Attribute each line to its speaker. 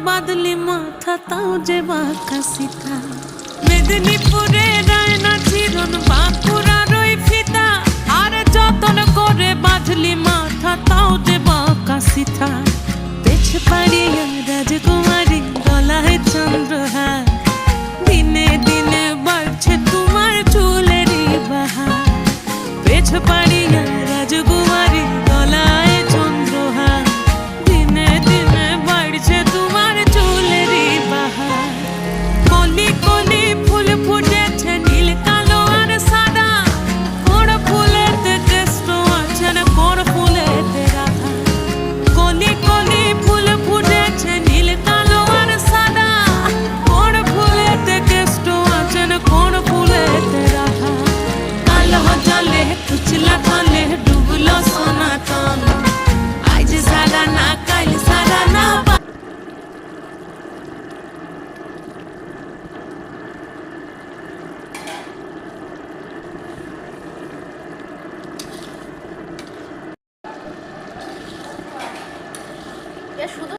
Speaker 1: বাদলি মাথা তাও যে বাঁকা সিথা মেদিনীপুরে রায়না চিরন বাঁকুড়ার ওই ফিতা আর যতন করে বাঁধলি মাথা তাও যে বাঁকা সিথা পেছ পাড়িয়া রাজকুমারী গলায় চন্দ্রহার দিনে দিনে বাড়ছে তোমার চুলেরই বাহার পেছ পাড়িয়া রাজকুমারী গলায় চন্দ্রহার দিনে দিনে বাড়ছে তোমার চুলেরই বাহার কলি কলি ফুল ফুটেছে নীল কালো আর সাদা কোন ফুলেতে কেষ্ট আছে না কোন ফুলেতে রাধা কলি কলি ফুল ফুটেছে নীল কালো আর সাদা কোন ফুলেতে কেষ্ট আছে না কোন ফুলেতে রাধা কালো জলে কুচলা তলে ডুবলো সনাতন আজ সারা না কাল সারা না
Speaker 2: শুধু